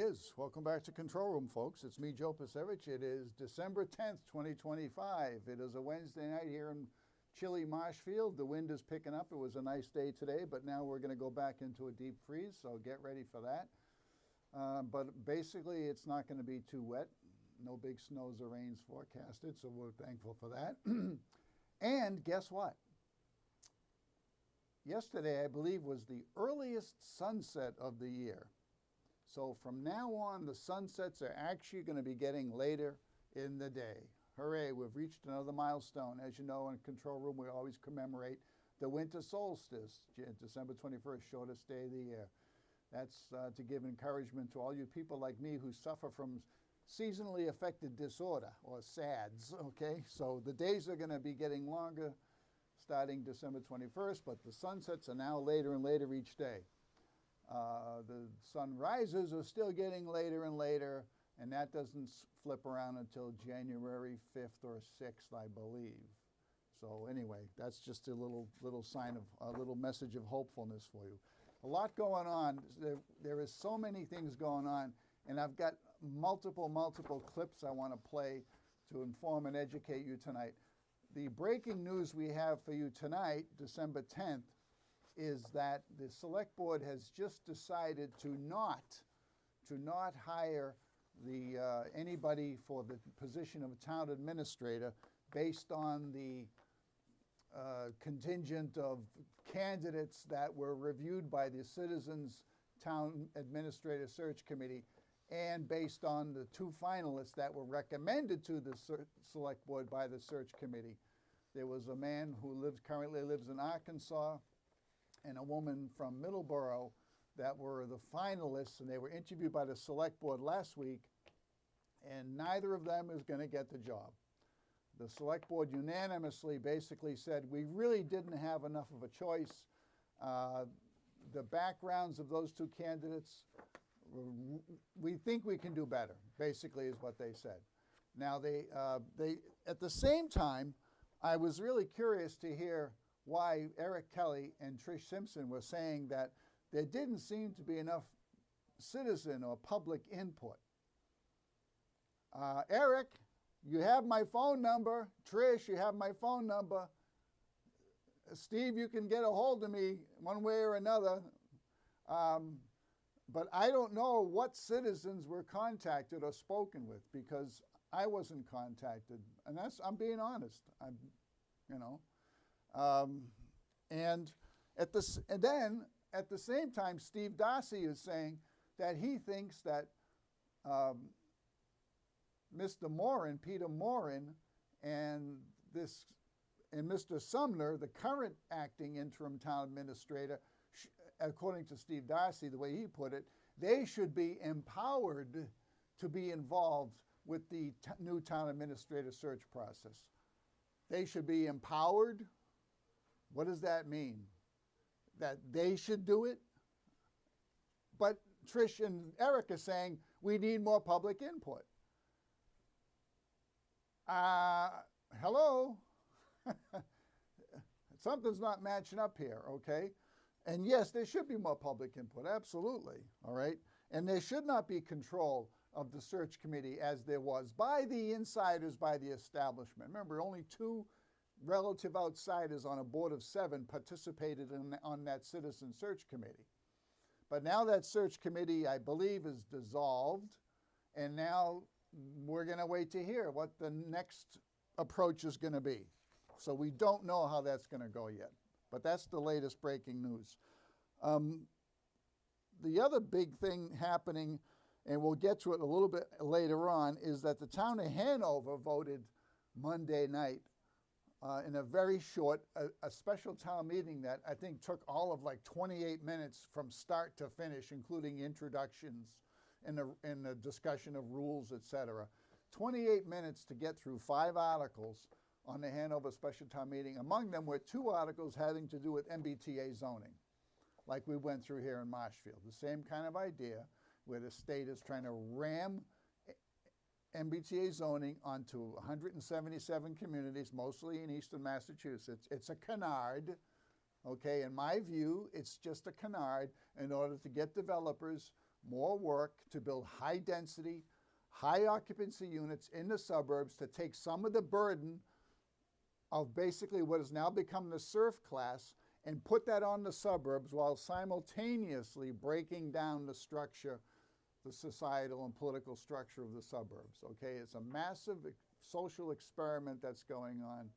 is. Welcome back to Control Room, folks. It's me, Joe Pasevich. It is December 10th, 2025. It is a Wednesday night here in chilly Marshfield. The wind is picking up. It was a nice day today, but now we're going to go back into a deep freeze, so get ready for that. But basically, it's not going to be too wet. No big snows or rains forecasted, so we're thankful for that. And guess what? Yesterday, I believe, was the earliest sunset of the year. So from now on, the sunsets are actually going to be getting later in the day. Hooray, we've reached another milestone. As you know, in Control Room, we always commemorate the winter solstice, December 21st, shortest day of the year. That's to give encouragement to all you people like me who suffer from seasonally affected disorder, or SADS, okay? So the days are going to be getting longer starting December 21st, but the sunsets are now later and later each day. The sunrises are still getting later and later, and that doesn't flip around until January 5th or 6th, I believe. So anyway, that's just a little sign of, a little message of hopefulness for you. A lot going on. There is so many things going on, and I've got multiple clips I want to play to inform and educate you tonight. The breaking news we have for you tonight, December 10th, is that the Select Board has just decided to not hire anybody for the position of town administrator based on the contingent of candidates that were reviewed by the Citizens Town Administrator Search Committee and based on the two finalists that were recommended to the Select Board by the Search Committee. There was a man who currently lives in Arkansas and a woman from Middleborough that were the finalists, and they were interviewed by the Select Board last week, and neither of them is going to get the job. The Select Board unanimously basically said, we really didn't have enough of a choice. The backgrounds of those two candidates, we think we can do better, basically is what they said. Now, they at the same time, I was really curious to hear why Eric Kelley and Trish Simpson were saying that there didn't seem to be enough citizen or public input. Eric, you have my phone number. Trish, you have my phone number. Steve, you can get a hold of me one way or another. But I don't know what citizens were contacted or spoken with, because I wasn't contacted, and I'm being honest. And then at the same time, Steve Darcy is saying that he thinks that Mr. Morin, Peter Morin, and Mr. Sumner, the current acting interim town administrator, according to Steve Darcy, the way he put it, they should be empowered to be involved with the new town administrator search process. They should be empowered? What does that mean? That they should do it? But Trish and Eric are saying we need more public input. Hello? Something's not matching up here, okay? And yes, there should be more public input, absolutely, all right? And there should not be control of the search committee as there was by the insiders, by the establishment. Remember, only 2 relative outsiders on a board of 7 participated on that citizen search committee. But now that search committee, I believe, is dissolved, and now we're going to wait to hear what the next approach is going to be. So we don't know how that's going to go yet. But that's the latest breaking news. The other big thing happening, and we'll get to it a little bit later on, is that the town of Hanover voted Monday night in a very short, a special town meeting that I think took all of like 28 minutes from start to finish, including introductions and the discussion of rules, etc. 28 minutes to get through 5 articles on the Hanover special town meeting. Among them were 2 articles having to do with MBTA zoning, like we went through here in Marshfield. The same kind of idea, where the state is trying to ram MBTA zoning onto 177 communities, mostly in eastern Massachusetts. It's a canard, okay? In my view, it's just a canard in order to get developers more work to build high density, high occupancy units in the suburbs to take some of the burden of basically what has now become the serf class and put that on the suburbs while simultaneously breaking down the structure, the societal and political structure of the suburbs, okay? It's a massive social experiment that's going on.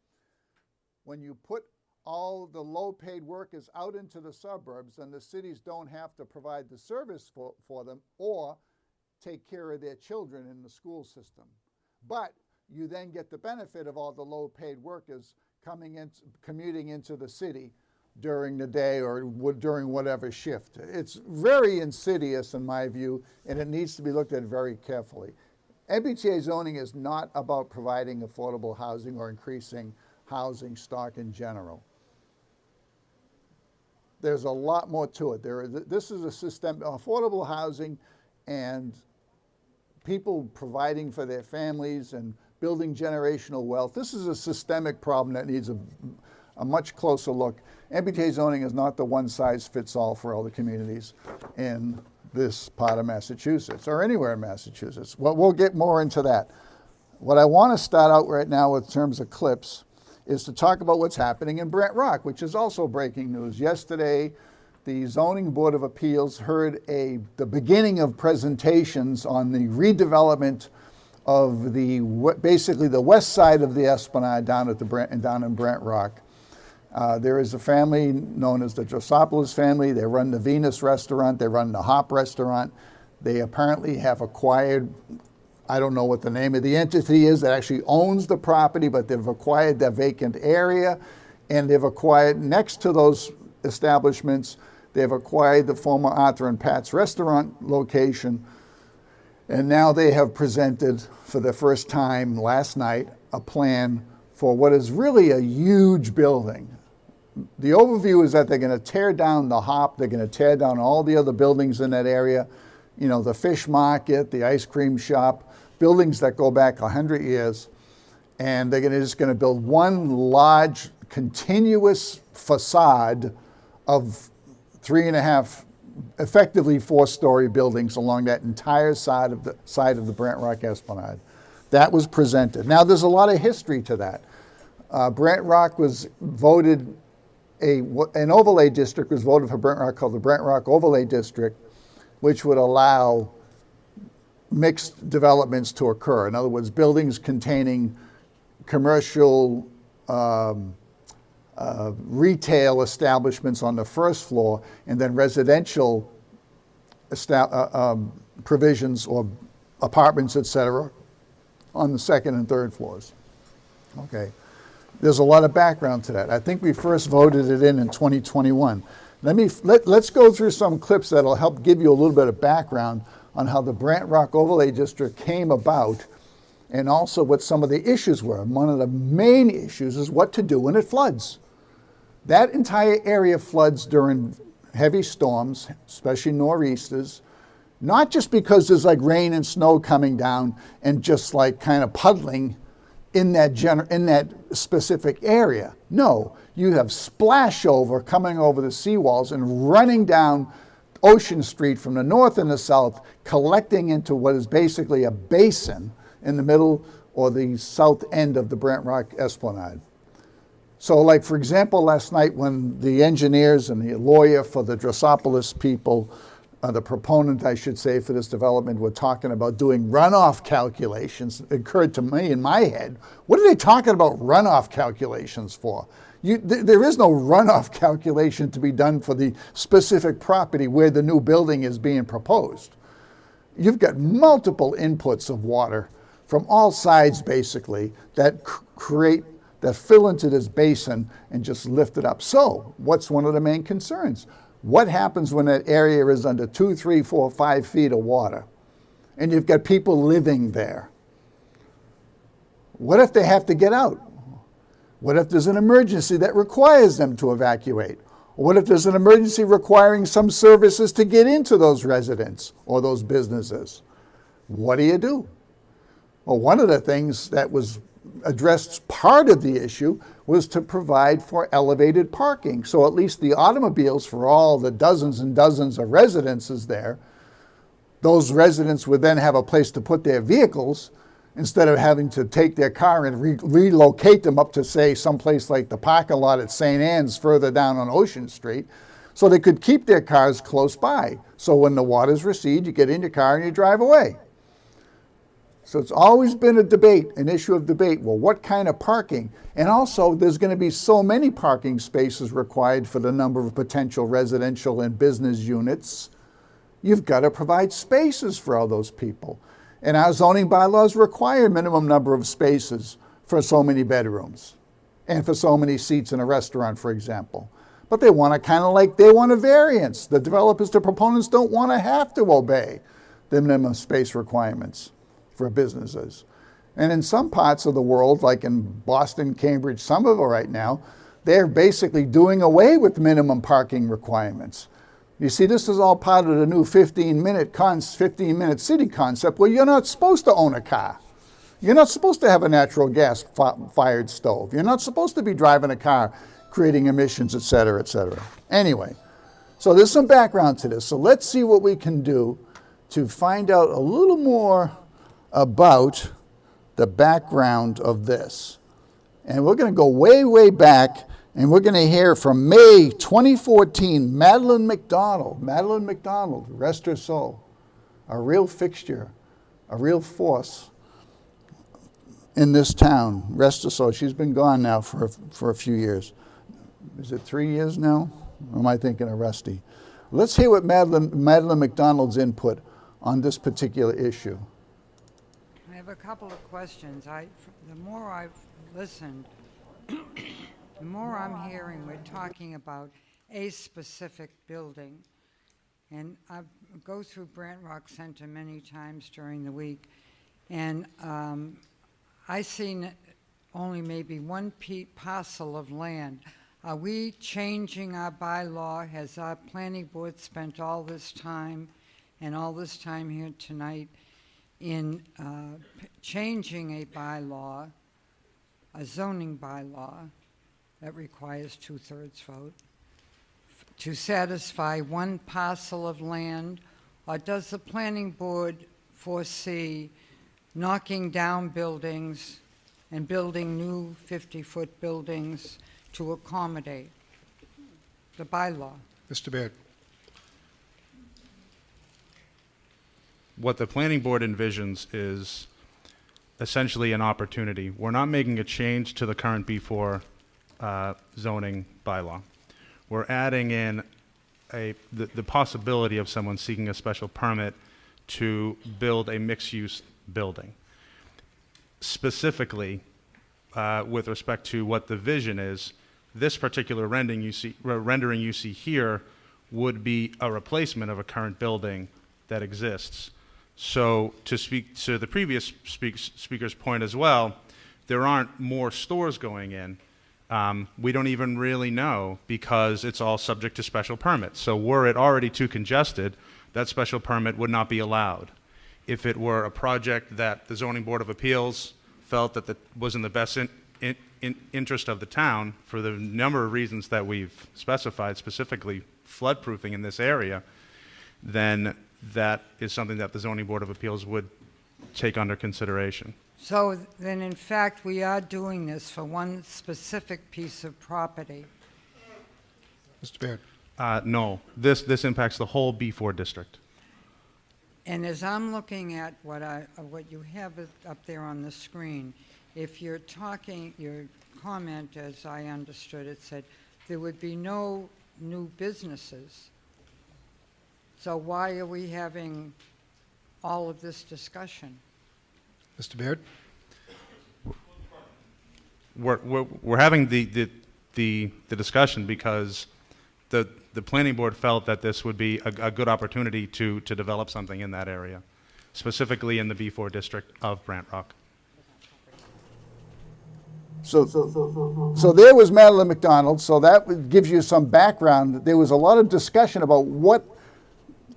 When you put all the low-paid workers out into the suburbs, and the cities don't have to provide the service for them or take care of their children in the school system. But you then get the benefit of all the low-paid workers commuting into the city during the day or during whatever shift. It's very insidious in my view, and it needs to be looked at very carefully. MBTA zoning is not about providing affordable housing or increasing housing stock in general. There's a lot more to it. This is a system, affordable housing and people providing for their families and building generational wealth. This is a systemic problem that needs a much closer look. MBTA zoning is not the one-size-fits-all for all the communities in this part of Massachusetts or anywhere in Massachusetts. Well, we'll get more into that. What I want to start out right now with terms of clips is to talk about what's happening in Brant Rock, which is also breaking news. Yesterday, the Zoning Board of Appeals heard the beginning of presentations on the redevelopment of basically the west side of the Esplanade down in Brant Rock. There is a family known as the Drosopolis family. They run the Venus restaurant. They run the Hop restaurant. They apparently have acquired, I don't know what the name of the entity is that actually owns the property, but they've acquired that vacant area, and they've acquired next to those establishments, they've acquired the former Arthur and Pat's restaurant location, and now they have presented for the first time last night a plan for what is really a huge building. The overview is that they're going to tear down the Hop, they're going to tear down all the other buildings in that area, you know, the fish market, the ice cream shop, buildings that go back 100 years, and they're just going to build one large continuous facade of 3.5, effectively 4-story buildings along that entire side of the Brant Rock Esplanade. That was presented. Now there's a lot of history to that. Brant Rock was voted, an overlay district was voted for Brant Rock called the Brant Rock Overlay District, which would allow mixed developments to occur. In other words, buildings containing commercial retail establishments on the first floor, and then residential provisions or apartments, etc., on the second and third floors. Okay, there's a lot of background to that. I think we first voted it in 2021. Let's go through some clips that'll help give you a little bit of background on how the Brant Rock Overlay District came about and also what some of the issues were. And one of the main issues is what to do when it floods. That entire area floods during heavy storms, especially nor'easters, not just because there's like rain and snow coming down and just like kind of puddling in that specific area. No, you have splash over coming over the seawalls and running down Ocean Street from the north and the south, collecting into what is basically a basin in the middle or the south end of the Brant Rock Esplanade. So like, for example, last night when the engineers and the lawyer for the Drosopolis people, the proponent, I should say, for this development, were talking about doing runoff calculations, it occurred to me in my head, what are they talking about runoff calculations for? There is no runoff calculation to be done for the specific property where the new building is being proposed. You've got multiple inputs of water from all sides, basically, that fill into this basin and just lift it up. So, what's one of the main concerns? What happens when that area is under 2, 3, 4, 5 feet of water, and you've got people living there? What if they have to get out? What if there's an emergency that requires them to evacuate? What if there's an emergency requiring some services to get into those residents or those businesses? What do you do? Well, one of the things that was addressed, part of the issue, was to provide for elevated parking. So at least the automobiles for all the dozens and dozens of residences there those residents would then have a place to put their vehicles instead of having to take their car and relocate them up to, say, someplace like the parking lot at St. Anne's further down on Ocean Street, so they could keep their cars close by. So when the waters recede, you get in your car and you drive away. So it's always been a debate, an issue of debate. Well, what kind of parking? And also, there's going to be so many parking spaces required for the number of potential residential and business units. You've got to provide spaces for all those people. And our zoning bylaws require a minimum number of spaces for so many bedrooms and for so many seats in a restaurant, for example. But they want they want a variance. The developers, the proponents don't want to have to obey the minimum space requirements for businesses. And in some parts of the world, like in Boston, Cambridge, Somerville right now, they're basically doing away with minimum parking requirements. You see, this is all part of the new 15-minute city concept where you're not supposed to own a car. You're not supposed to have a natural gas fired stove. You're not supposed to be driving a car creating emissions, et cetera, et cetera. Anyway, so there's some background to this. So let's see what we can do to find out a little more about the background of this. And we're going to go way, way back, and we're going to hear from May 2014, Madeline McDonald. Madeline McDonald, rest her soul, a real fixture, a real force in this town. Rest her soul. She's been gone now for a few years. Is it 3 years now? Or am I thinking of Rusty? Let's hear what Madeline McDonald's input on this particular issue. I have a couple of questions. The more I've listened, the more I'm hearing we're talking about a specific building. And I go through Brant Rock Center many times during the week, and I seen only maybe one parcel of land. Are we changing our bylaw? Has our planning board spent all this time and all this time here tonight in changing a bylaw, a zoning bylaw that requires 2/3 vote, to satisfy one parcel of land? Or does the planning board foresee knocking down buildings and building new 50-foot buildings to accommodate the bylaw? Mr. Baird. What the planning board envisions is essentially an opportunity. We're not making a change to the current B4 zoning bylaw. We're adding in the possibility of someone seeking a special permit to build a mixed-use building. Specifically, with respect to what the vision is, this particular rendering you see here would be a replacement of a current building that exists. So to speak to the previous speaker's point as well, there aren't more stores going in. We don't even really know because it's all subject to special permits. So were it already too congested, that special permit would not be allowed. If it were a project that the Zoning Board of Appeals felt that was in the best interest of the town for the number of reasons that we've specified, specifically floodproofing in this area, then that is something that the Zoning Board of Appeals would take under consideration. So then, in fact, we are doing this for one specific piece of property. Mr. Baird. No, this impacts the whole B4 district. And as I'm looking at what you have up there on the screen, if you're talking, your comment, as I understood it, said there would be no new businesses. So why are we having all of this discussion? Mr. Baird. We're having the discussion because the planning board felt that this would be a good opportunity to develop something in that area, specifically in the B4 district of Brant Rock. So there was Madeline McDonald. So that gives you some background. There was a lot of discussion about what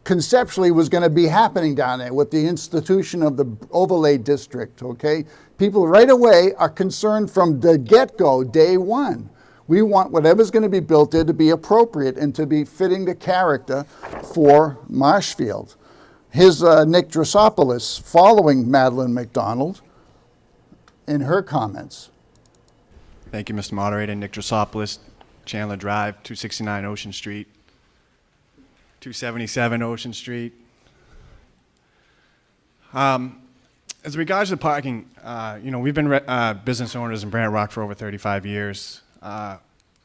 conceptually was going to be happening down there with the institution of the overlay district, okay? People right away are concerned from the get-go, day one. We want whatever's going to be built there to be appropriate and to be fitting the character for Marshfield. Here's Nick Drosopoulos following Madeline McDonald in her comments. Thank you, Mr. Moderator. Nick Drosopoulos, Chandler Drive, 269 Ocean Street, 277 Ocean Street. As regards to parking, we've been business owners in Brant Rock for over 35 years.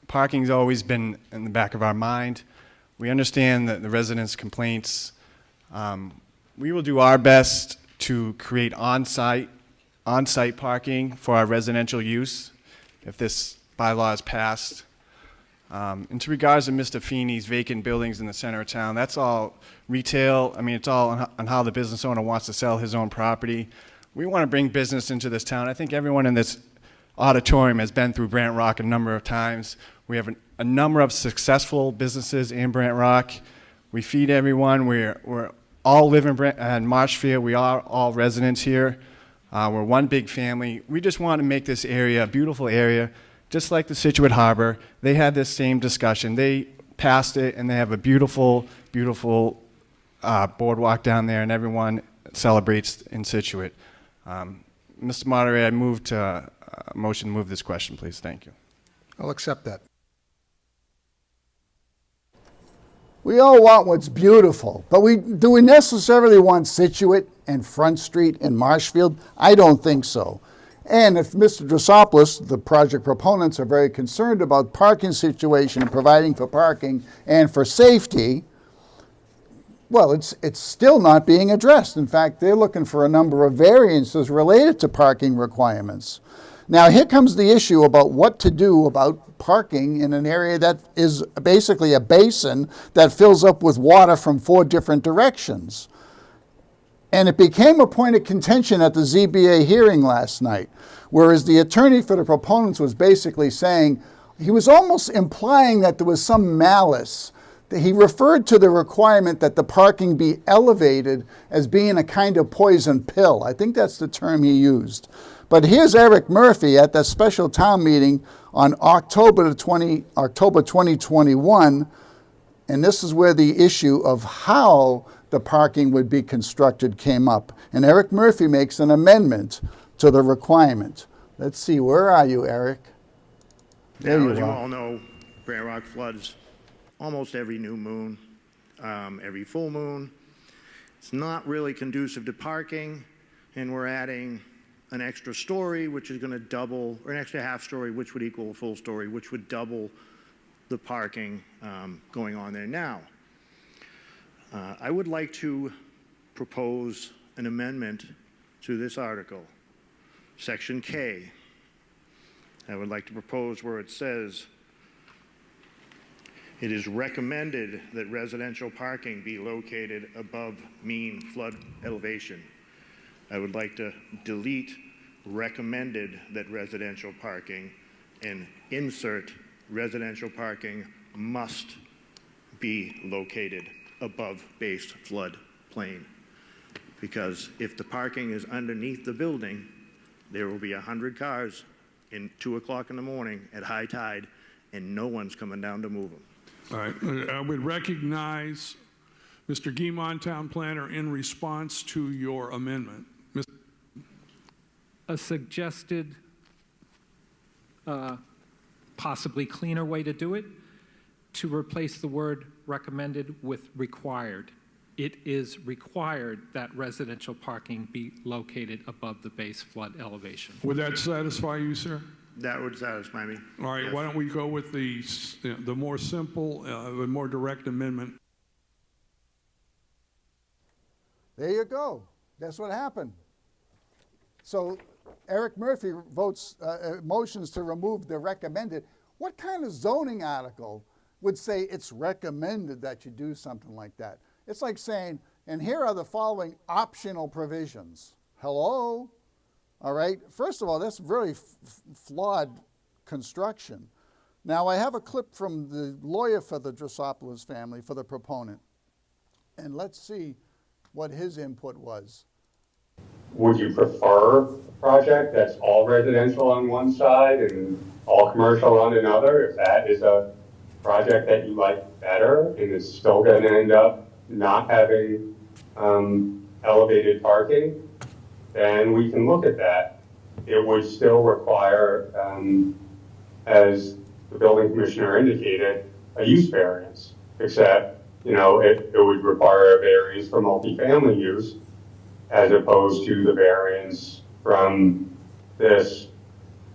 Parking's always been in the back of our mind. We understand that the residents' complaints. We will do our best to create on-site parking for our residential use if this bylaw is passed. Into regards to Mr. Feeney's vacant buildings in the center of town, that's all retail. I mean, it's all on how the business owner wants to sell his own property. We want to bring business into this town. I think everyone in this auditorium has been through Brant Rock a number of times. We have a number of successful businesses in Brant Rock. We feed everyone. We're all live in Marshfield. We are all residents here. We're one big family. We just want to make this area a beautiful area, just like the Situate Harbor. They had this same discussion. They passed it, and they have a beautiful, beautiful boardwalk down there, and everyone celebrates in Situate. Mr. Moderator, I move to motion to move this question, please. Thank you. I'll accept that. We all want what's beautiful, but do we necessarily want Situate and Front Street and Marshfield? I don't think so. And if Mr. Drosopoulos, the project proponents, are very concerned about parking situation and providing for parking and for safety, well, it's still not being addressed. In fact, they're looking for a number of variances related to parking requirements. Now, here comes the issue about what to do about parking in an area that is basically a basin that fills up with water from 4 different directions. And it became a point of contention at the ZBA hearing last night, whereas the attorney for the proponents was basically saying, he was almost implying that there was some malice. He referred to the requirement that the parking be elevated as being a kind of poison pill. I think that's the term he used. But here's Eric Murphy at the special town meeting on October 2021, and this is where the issue of how the parking would be constructed came up. And Eric Murphy makes an amendment to the requirement. Let's see, where are you, Eric? There you As you are. all know, Brant Rock floods almost every new moon, every full moon. It's not really conducive to parking, and we're adding an extra story, which is going to double, or an extra half story, which would equal a full story, which would double the parking going on there now. I would like to propose an amendment to this article, Section K. I would like to propose where it says, it is recommended that residential parking be located above mean flood elevation. I would like to delete recommended that residential parking and insert residential parking must be located above base flood plain. Because if the parking is underneath the building, there will be 100 cars in 2 o'clock in the morning at high tide, and no one's coming down to move them. All right, I would recognize Mr. Guimond, Town Planner, in response to your amendment. A suggested, possibly cleaner way to do it, to replace the word recommended with required. It is required that residential parking be located above the base flood elevation. Would that satisfy you, sir? That would satisfy me. All right, Yes. why don't we go with the more simple, the more direct amendment? There you go. That's what happened. So Eric Murphy motions to remove the recommended. What kind of zoning article would say it's recommended that you do something like that? It's like saying, and here are the following optional provisions. Hello? All right. First of all, that's very flawed construction. Now, I have a clip from the lawyer for the Drosopoulos family, for the proponent. And let's see what his input was. Would you prefer a project that's all residential on one side and all commercial on another? If that is a project that you like better and it's still going to end up not having elevated parking, then we can look at that. It would still require, as the building commissioner indicated, a use variance, except, it would require a variance for multifamily use as opposed to the variance from this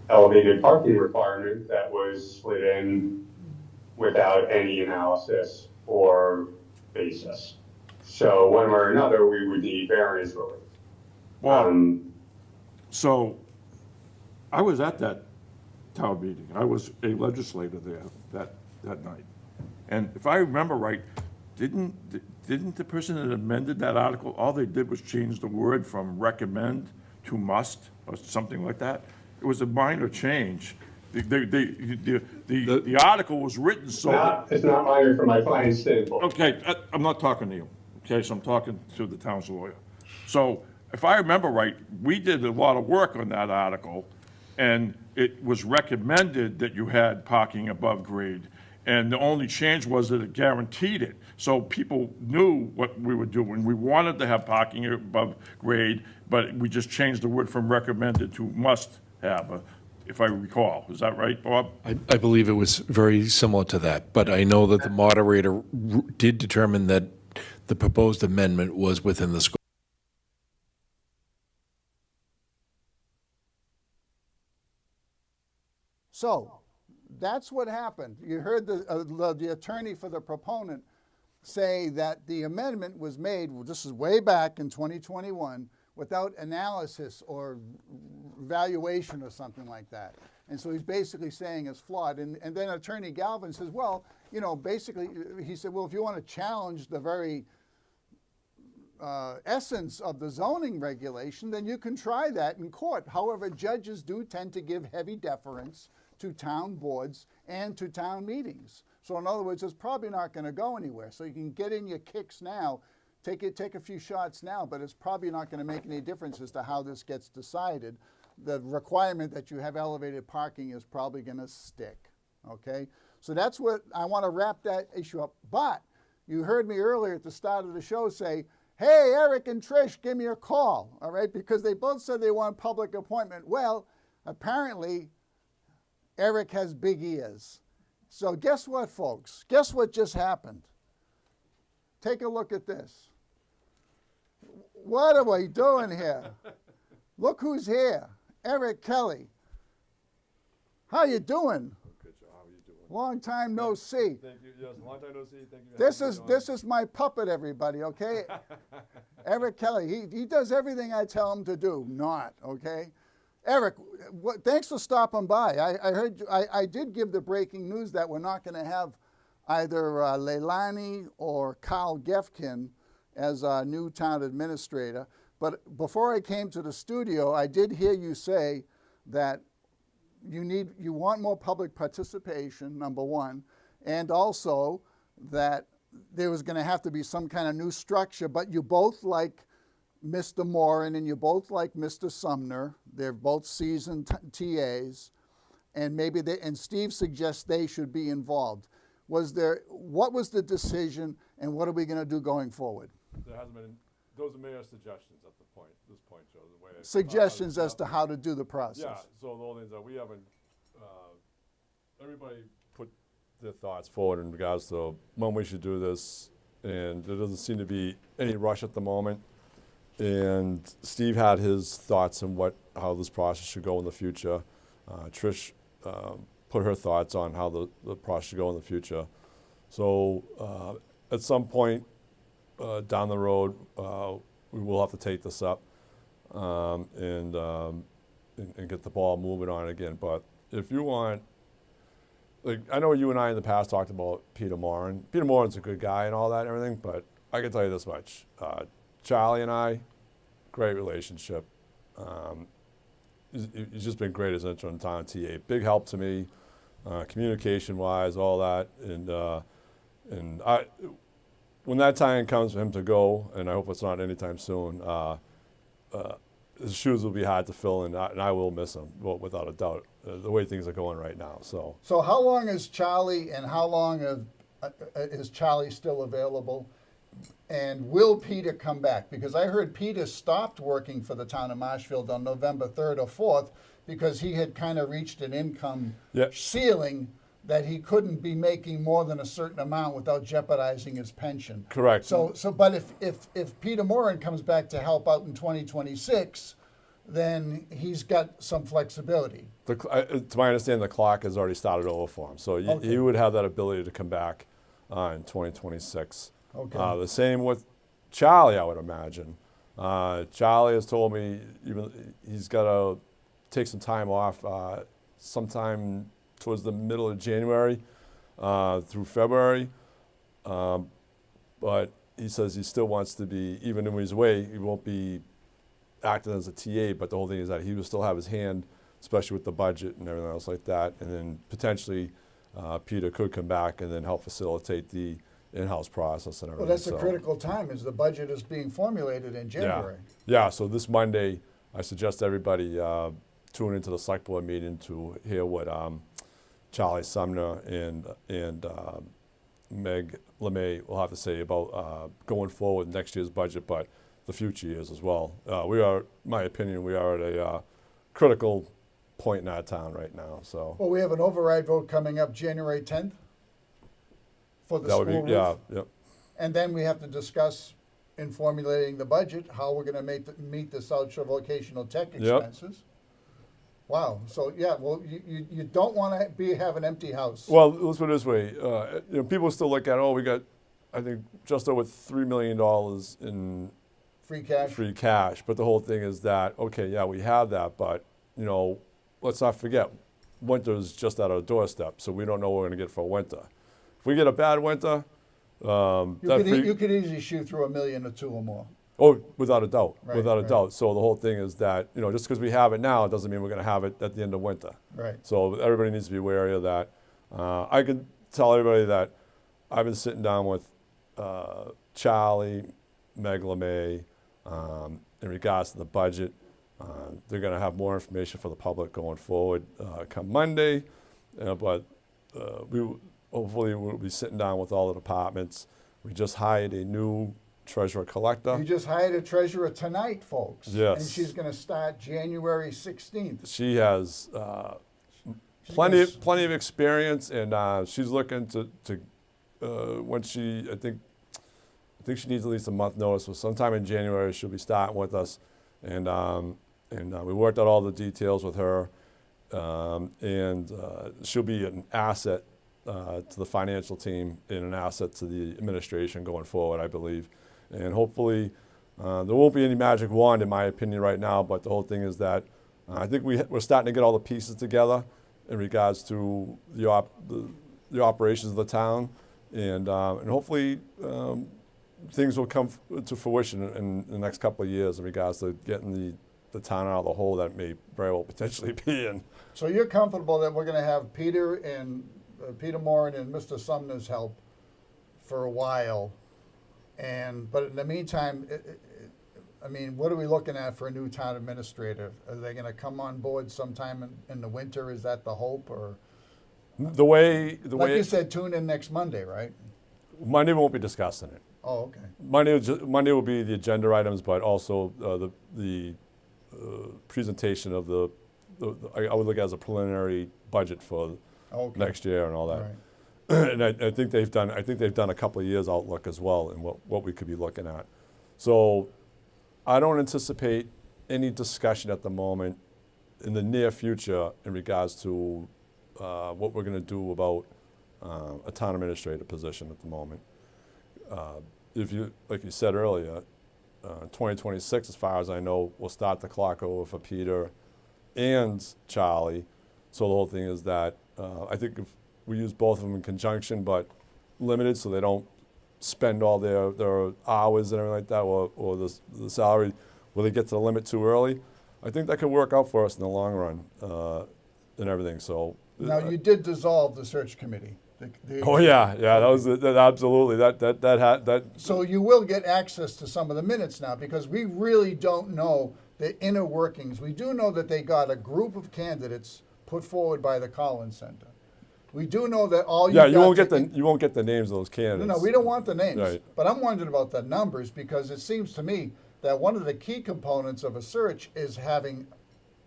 elevated parking requirement that was slid in without any analysis or basis. So one way or another, we would need variance relief. Well, so I was at that town meeting. I was a legislator there that night. And if I remember right, didn't the person that amended that article, all they did was change the word from recommend to must or something like that? It was a minor change. The article was written so It's not minor from my client's standpoint. Okay, I'm not talking to you, okay, so I'm talking to the town's lawyer. So if I remember right, we did a lot of work on that article, and it was recommended that you had parking above grade, and the only change was that it guaranteed it. So people knew what we were doing. We wanted to have parking above grade, but we just changed the word from recommended to must have, if I recall. Is that right, Bob? I believe it was very similar to that, but I know that the moderator did determine that the proposed amendment was within the scope. So that's what happened. You heard the attorney for the proponent say that the amendment was made, this is way back in 2021, without analysis or valuation or something like that. And so he's basically saying it's flawed. And then Attorney Galvin says, well, basically, he said, well, if you want to challenge the very essence of the zoning regulation, then you can try that in court. However, judges do tend to give heavy deference to town boards and to town meetings. So in other words, it's probably not going to go anywhere. So you can get in your kicks now, take a few shots now, but it's probably not going to make any difference as to how this gets decided. The requirement that you have elevated parking is probably going to stick, okay? So that's what, I want to wrap that issue up. But you heard me earlier at the start of the show say, hey, Eric and Trish, give me a call, all right? Because they both said they want public appointment. Well, apparently, Eric has big ears. So guess what, folks? Guess what just happened? Take a look at this. What are we doing here? Look who's here. Eric Kelley. How you doing? Good job. How are you doing? Long time no see. Thank you. Yes, long time no see. Thank you. This is my puppet, everybody, okay? Eric Kelley. He does everything I tell him to do, not, okay? Eric, thanks for stopping by. I heard I did give the breaking news that we're not going to have either Leilani or Kyle Gefkin as our new town administrator. But before I came to the studio, I did hear you say that you want more public participation, number one, and also that there was going to have to be some kind of new structure, but you both like Mr. Moran and you both like Mr. Sumner. They're both seasoned TAs, and and Steve suggests they should be involved. What was the decision, and what are we going to do going forward? There hasn't been, those are mere suggestions at this point, Joe. The way Suggestions as to how to do the process. Yeah, so the only thing is that we haven't, everybody put their thoughts forward in regards to when we should do this, and there doesn't seem to be any rush at the moment. And Steve had his thoughts on how this process should go in the future. Trish put her thoughts on how the process should go in the future. So at some point down the road, we will have to take this up and get the ball moving on again. But if you want, I know you and I in the past talked about Peter Moran. Peter Moran's a good guy and all that and everything, but I can tell you this much. Charlie and I, great relationship. He's just been great as an interim town TA. Big help to me, communication-wise, all that. And when that time comes for him to go, and I hope it's not anytime soon, his shoes will be hard to fill, and I will miss him, without a doubt, the way things are going right now. So how long is Charlie, and how long is Charlie still available? And will Peter come back? Because I heard Peter stopped working for the town of Marshfield on November 3rd or 4th because he had kind of reached an income ceiling that he couldn't be making more than a certain amount without jeopardizing his pension. Correct. But if Peter Moran comes back to help out in 2026, then he's got some flexibility. To my understanding, the clock has already started over for him. So he would have that ability to come back in 2026. Okay. The same with Charlie, I would imagine. Charlie has told me he's got to take some time off sometime towards the middle of January through February. But he says he still wants to be, even when he's away, he won't be acting as a TA, but the whole thing is that he will still have his hand, especially with the budget and everything else like that. And then potentially Peter could come back and then help facilitate the in-house process and everything. Well, that's a critical time as the budget is being formulated in January. Yeah, so this Monday, I suggest everybody tune into the select board meeting to hear what Charlie Sumner and Meg LeMay will have to say about going forward next year's budget, but the future years as well. We are, in my opinion, we are at a critical point in our town right now. So. Well, we have an override vote coming up January 10th for the school roof. Yeah, yep. And then we have to discuss in formulating the budget how we're going to meet the South Shore vocational tech expenses. Yep. Wow. So yeah, well, you don't want to have an empty house. Well, let's put it this way. People still look at, we got, I think, just over $3 million in free cash. But the whole thing is that, okay, yeah, we have that, but let's not forget, winter's just at our doorstep, so we don't know what we're going to get for winter. If we get a bad winter, you could easily shoot through $1 million or $2 million or more. Oh, without a doubt, right, without a right. doubt. So the whole thing is that, just because we have it now doesn't mean we're going to have it at the end of winter. Right. So everybody needs to be wary of that. I can tell everybody that I've been sitting down with Charlie, Meg LeMay, in regards to the budget. They're going to have more information for the public going forward come Monday, but hopefully we'll be sitting down with all the departments. We just hired a new treasurer collector. You just hired a treasurer tonight, folks. Yes. And she's going to start January 16th. She has plenty of experience, and she's looking to when I think she needs at least a month notice. So sometime in January she'll be starting with us, and we worked out all the details with her, and she'll be an asset to the financial team and an asset to the administration going forward, I believe. And hopefully there won't be any magic wand in my opinion right now, but the whole thing is that I think we're starting to get all the pieces together in regards to the operations of the town, and hopefully things will come to fruition in the next couple of years in regards to getting the town out of the hole that it may very well potentially be in. So you're comfortable that we're going to have Peter Moran and Mr. Sumner's help for a while, but in the meantime, what are we looking at for a new town administrator? Are they going to come on board sometime in the winter? Is that the hope, or the way you said, tune in next Monday, right? Monday won't be discussing it. Oh, okay. Monday will be the agenda items, but also the presentation of I would look at as a preliminary budget for next year and all that. Right. And I think they've done a couple of years outlook as well and what we could be looking at. So I don't anticipate any discussion at the moment in the near future in regards to what we're going to do about a town administrator position at the moment. If you, like you said earlier, 2026, as far as I know, we'll start the clock over for Peter and Charlie. So the whole thing is that I think if we use both of them in conjunction, but limited, so they don't spend all their hours and everything like that, or the salary, will they get to the limit too early? I think that could work out for us in the long run and everything. So now you did dissolve the search committee. That was absolutely that. So you will get access to some of the minutes now, because we really don't know the inner workings. We do know that they got a group of candidates put forward by the Collins Center, We do know that all Yeah, you've you won't got get to- the, you won't get the names of those candidates. No, we don't want the names. Right. But I'm wondering about the numbers because it seems to me that one of the key components of a search is having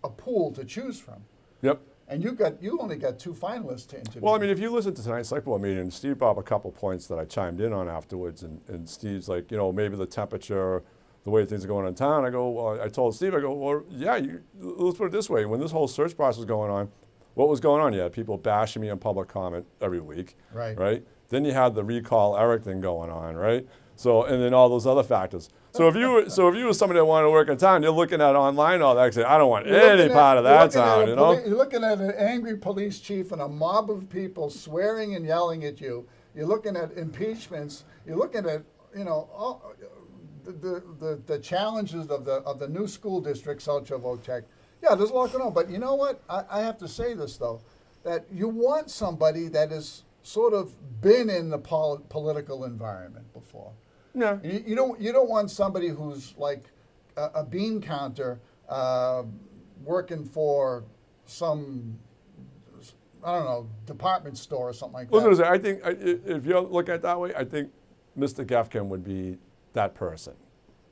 a pool to choose from. Yep. And you only got 2 finalists to interview. Well, I mean, if you listen to tonight's select board meeting, Steve brought up a couple points that I chimed in on afterwards, and Steve's like, you know, maybe the temperature, the way things are going in town. I go, well, I told Steve, I go, well, yeah, let's put it this way. When this whole search process was going on, what was going on? You had people bashing me on public comment every week, Right. Right? Then you had the recall Eric thing going on, right? So, and then all those other factors. So if you were somebody that wanted to work in town, you're looking at online all that. Say, I don't want any part of that town, you know. You're looking at an angry police chief and a mob of people swearing and yelling at you. You're looking at impeachments. You're looking at, you know, all, the challenges of the new school district, South Chilvotech. Yeah, there's a lot going on. But you know what? I have to say this though, that you want somebody that has sort of been in the political environment before. Yeah. You don't want somebody who's like a bean counter working for some, I don't know, department store or something like that. Listen, I think if you look at it that way, I think Mr. Gefkin would be that person,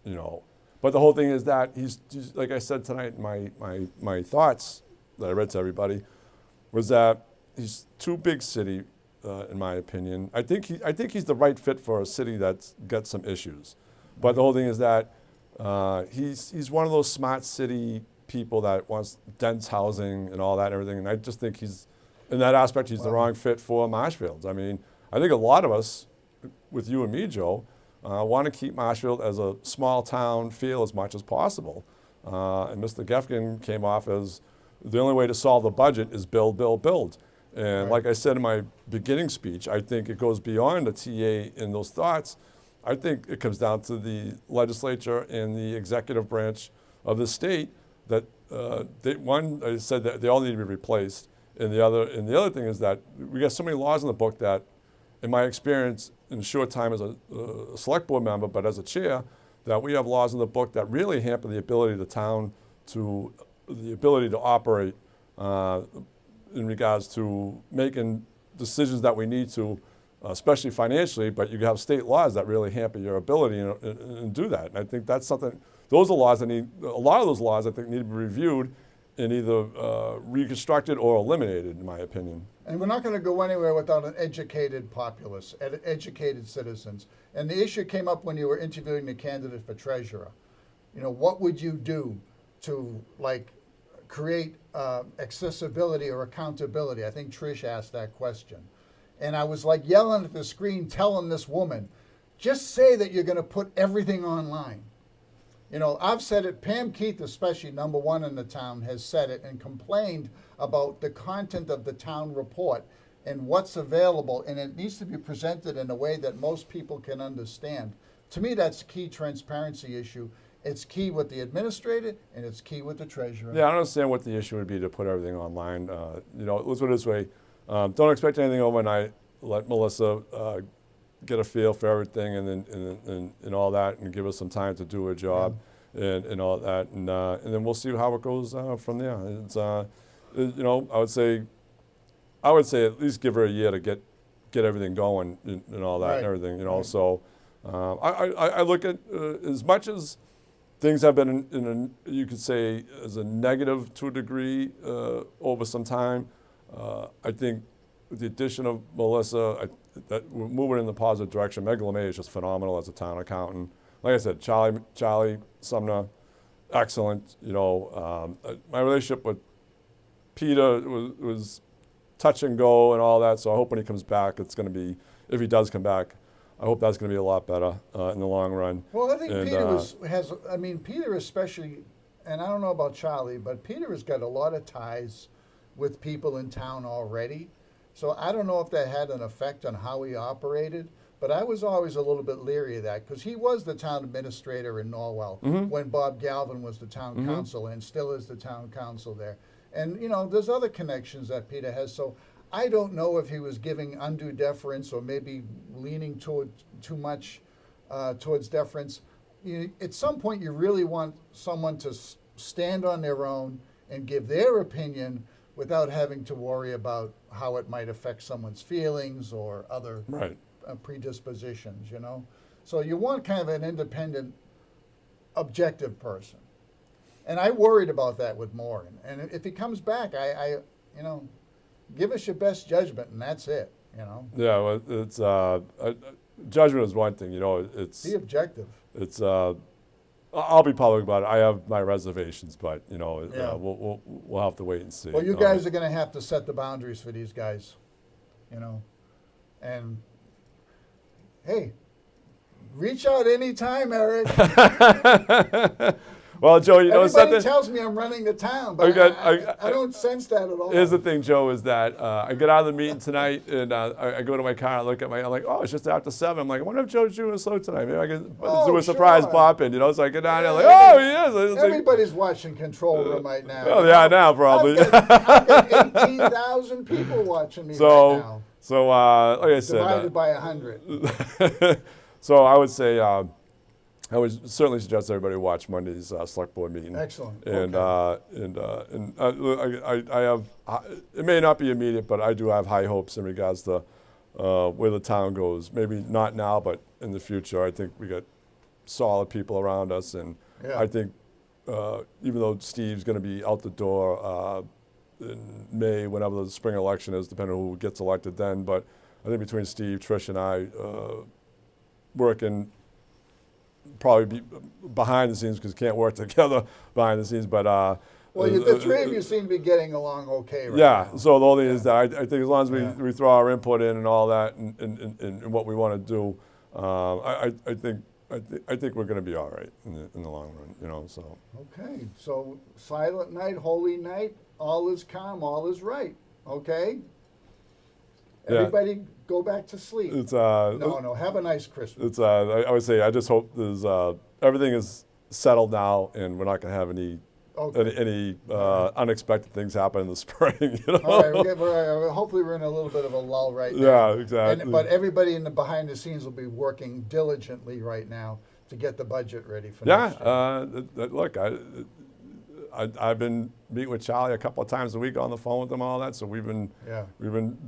you know. But the whole thing is that he's like I said tonight, my thoughts that I read to everybody was that he's too big city. In my opinion, I think he's the right fit for a city that's got some issues. But the whole thing is that he's one of those smart city people that wants dense housing and all that and everything. And I just think he's, in that aspect, he's the wrong fit for Marshfield. I mean, I think a lot of us, with you and me, Joe, want to keep Marshfield as a small town feel as much as possible. And Mr. Gefkin came off as the only way to solve the budget is build, build, build. And like I said in my beginning speech, I think it goes beyond the TA in those thoughts. I think it comes down to the legislature and the executive branch of the state that I said that they all need to be replaced. And the other thing is that we got so many laws in the book that, in my experience, in a short time as a select board member, but as a chair, that we have laws in the book that really hamper the ability of the town to operate in regards to making decisions that we need to, especially financially, but you have state laws that really hamper your ability and do that. And I think that's something, those are laws that need, a lot of those laws I think need to be reviewed and either reconstructed or eliminated, in my opinion. And we're not going to go anywhere without an educated populace, educated citizens. And the issue came up when you were interviewing the candidate for treasurer. You know, what would you do to, like, create accessibility or accountability? I think Trish asked that question. And I was like yelling at the screen, telling this woman, just say that you're going to put everything online. You know, I've said it, Pam Keith, especially #1 in the town, has said it and complained about the content of the town report and what's available, and it needs to be presented in a way that most people can understand. To me, that's a key transparency issue. It's key with the administrator, and it's key with the treasurer. Yeah, I don't understand what the issue would be to put everything online. You know, let's put it this way. Don't expect anything overnight. Let Melissa get a feel for everything and all that, and give us some time to do her job and all that. And then we'll see how it goes from there. It's, you know, I would say at least give her a year to get everything going and all that and everything, you know. Right. So I look at as much as things have been you could say, as a negative to a degree over some time. I think with the addition of Melissa, that we're moving in the positive direction. Meg LeMay is just phenomenal as a town accountant. Like I said, Charlie Sumner, excellent. You know, my relationship with Peter was touch and go and all that. So I hope when he comes back, it's going to be, if he does come back, I hope that's going to be a lot better in the long run. Well, I think Peter Peter especially, and I don't know about Charlie, but Peter has got a lot of ties with people in town already. So I don't know if that had an effect on how he operated, but I was always a little bit leery of that because he was the town administrator in Norwell when Bob Galvin was the town council and still is the town council there. And, you know, there's other connections that Peter has. So I don't know if he was giving undue deference or maybe leaning toward too much towards deference. At some point, you really want someone to stand on their own and give their opinion without having to worry about how it might affect someone's feelings or other Right. predispositions, you know? So you want kind of an independent, objective person. And I worried about that with Morgan. And if he comes back, I you know, give us your best judgment, and that's it, you know? Yeah, well, it's, judgment is one thing, you know, it's. Be objective. It's, I'll be public about it. I have my reservations, but, you know, Yeah. we'll have to wait and see. Well, you guys are going to have to set the boundaries for these guys, you know? And, hey, reach out anytime, Eric. Well, Joe, you know Everybody something? tells me I'm running the town, but I don't sense that at all. Here's the thing, Joe, is that I get out of the meeting tonight and I go to my car and look at I'm like, oh, it's just after 7. I'm like, I wonder if Joe's doing slow tonight. Maybe I can do a surprise sure. pop in, you know? So I get down there like, oh, he is. It's like, Everybody's watching Control Room right now. well, yeah, now probably. I've got 18,000 people watching me right now. So, like I said. Divided by 100. So I would say, I would certainly suggest everybody watch Monday's select board meeting. Excellent. And Okay. I have, it may not be immediate, but I do have high hopes in regards to where the town goes. Maybe not now, but in the future. I think we got solid people around us, and Yeah. I think even though Steve's going to be out the door in May, whenever the spring election is, depending on who gets elected then, but I think between Steve, Trish, and I, working probably be behind the scenes, because you can't work together behind the scenes, but Well, the three of you seem to be getting along okay right yeah, now. so the only thing is that I think as long as we throw our input in and all that and what we want to do, I think we're going to be all right in the long run, you know, so. Okay, so silent night, holy night, all is calm, all is right, okay? Yeah. Everybody go back to sleep. It's No, have a nice Christmas. It's I would say I just hope there's everything is settled now and we're not going to have any unexpected things happen in the spring. You know? All right, hopefully we're in a little bit of a lull right now. Yeah, exactly. But everybody in the behind the scenes will be working diligently right now to get the budget ready for next year. Look, I've been meeting with Charlie a couple of times a week on the phone with him, all that. So we've been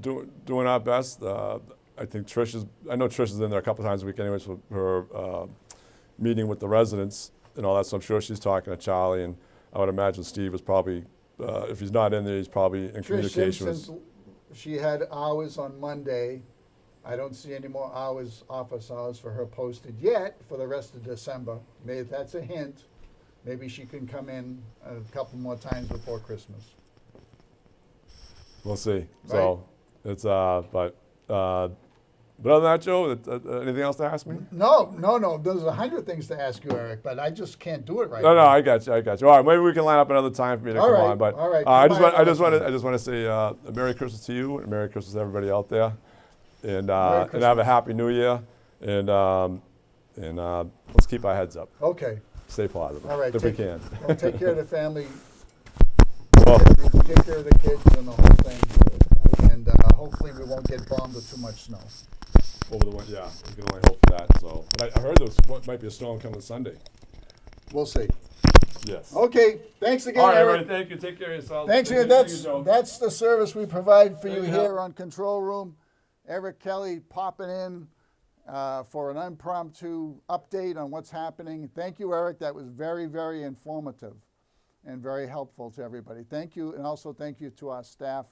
doing our best. I think I know Trish is in there a couple of times a week, anyways, for her meeting with the residents and all that. So I'm sure she's talking to Charlie, and I would imagine Steve is probably, if he's not in there, he's probably in communication with. She had hours on Monday. I don't see any more office hours for her posted yet for the rest of December. Maybe that's a hint. Maybe she can come in a couple more times before Christmas. We'll see. So it's but other than that, Joe, anything else to ask me? No. There's 100 things to ask you, Eric, but I just can't do it right No, now. I got you. All right, maybe we can line up another time for me to come on. But all right. I just want to say a Merry Christmas to you and Merry Christmas to everybody out there, and have a Happy New Year, and let's keep our heads up. Okay. Stay positive. All right. If we can. Well, take care of the family. Well, take care of the kids and the whole thing, and hopefully we won't get bombed with too much snow. over the winter, yeah, we can only hope for that. So, but I heard there might be a storm coming Sunday. We'll see. Yes. Okay. Thanks again, All right, Eric. everybody. Thank you. Take care of yourselves. Thanks Take again. care. Thank you, Joe. That's the service we provide for you There you here go. on Control Room. Eric Kelley popping in for an impromptu update on what's happening. Thank you, Eric. That was very, very informative and very helpful to everybody. Thank you, and also thank you to our staff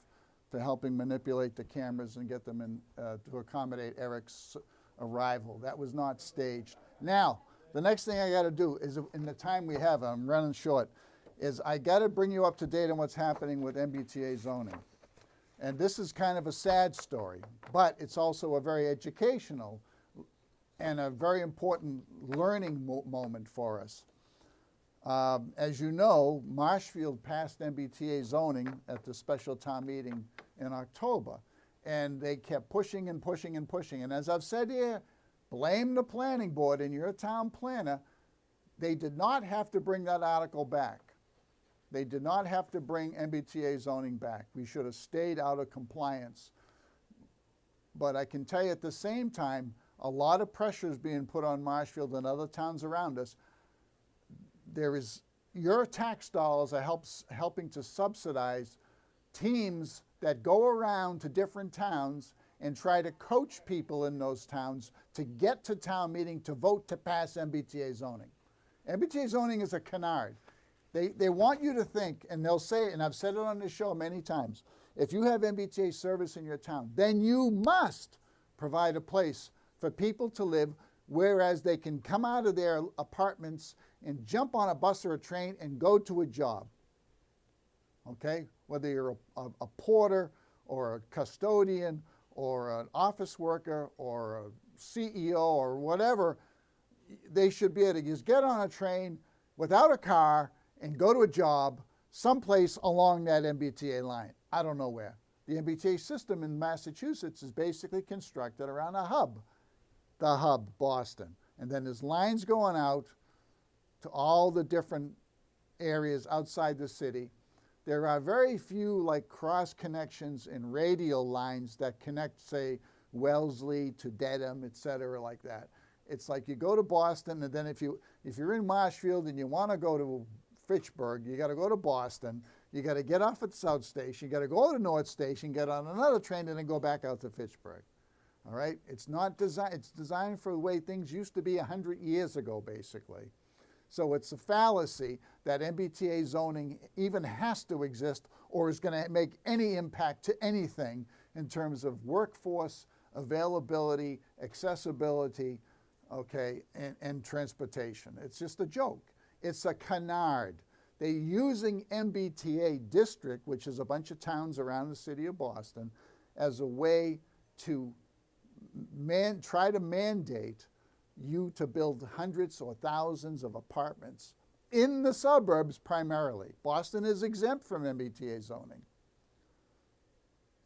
for helping manipulate the cameras and get them in to accommodate Eric's arrival. That was not staged. Now, the next thing I got to do is, in the time we have, I'm running short, is I got to bring you up to date on what's happening with MBTA zoning. And this is kind of a sad story, but it's also a very educational and a very important learning moment for us. As you know, Marshfield passed MBTA zoning at the special town meeting in October, and they kept pushing and pushing and pushing. And as I've said here, blame the planning board and your town planner. They did not have to bring that article back. They did not have to bring MBTA zoning back. We should have stayed out of compliance. But I can tell you at the same time, a lot of pressure is being put on Marshfield and other towns around us. There is, your tax dollars are helping to subsidize teams that go around to different towns and try to coach people in those towns to get to town meeting to vote to pass MBTA zoning. MBTA zoning is a canard. They want you to think, and they'll say, and I've said it on this show many times, if you have MBTA service in your town, then you must provide a place for people to live, whereas they can come out of their apartments and jump on a bus or a train and go to a job. Okay? Whether you're a porter or a custodian or an office worker or a CEO or whatever, they should be able to just get on a train without a car and go to a job someplace along that MBTA line. I don't know where. The MBTA system in Massachusetts is basically constructed around a hub, the hub, Boston. And then there's lines going out to all the different areas outside the city. There are very few like cross connections and radial lines that connect, say, Wellesley to Dedham, et cetera, like that. It's like you go to Boston, and then if you're in Marshfield and you want to go to Fitchburg, you got to go to Boston. You got to get off at South Station. You got to go to North Station, get on another train, and then go back out to Fitchburg. All right? It's not designed. It's designed for the way things used to be 100 years ago, basically. So it's a fallacy that MBTA zoning even has to exist or is going to make any impact to anything in terms of workforce, availability, accessibility, okay, and transportation. It's just a joke. It's a canard. They're using MBTA district, which is a bunch of towns around the city of Boston, as a way to try to mandate you to build hundreds or thousands of apartments in the suburbs primarily. Boston is exempt from MBTA zoning.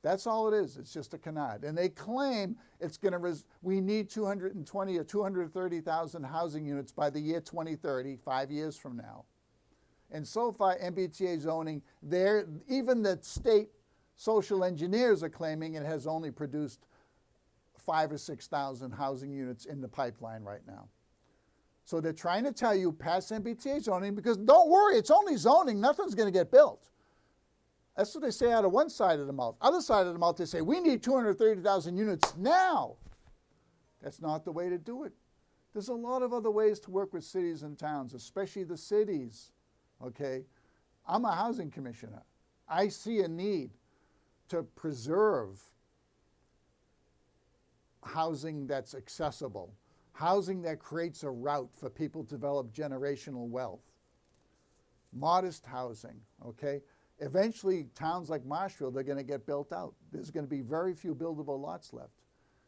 That's all it is. It's just a canard. And they claim it's going to, we need 220 or 230,000 housing units by the year 2030, 5 years from now. And so far, MBTA zoning, even the state social engineers are claiming it has only produced 5,000 or 6,000 housing units in the pipeline right now. So they're trying to tell you pass MBTA zoning because don't worry, it's only zoning, nothing's going to get built. That's what they say out of one side of the mouth. Other side of the mouth, they say, we need 230,000 units now. That's not the way to do it. There's a lot of other ways to work with cities and towns, especially the cities, okay? I'm a housing commissioner. I see a need to preserve housing that's accessible, housing that creates a route for people to develop generational wealth, modest housing, okay? Eventually, towns like Marshfield are going to get built out. There's going to be very few buildable lots left.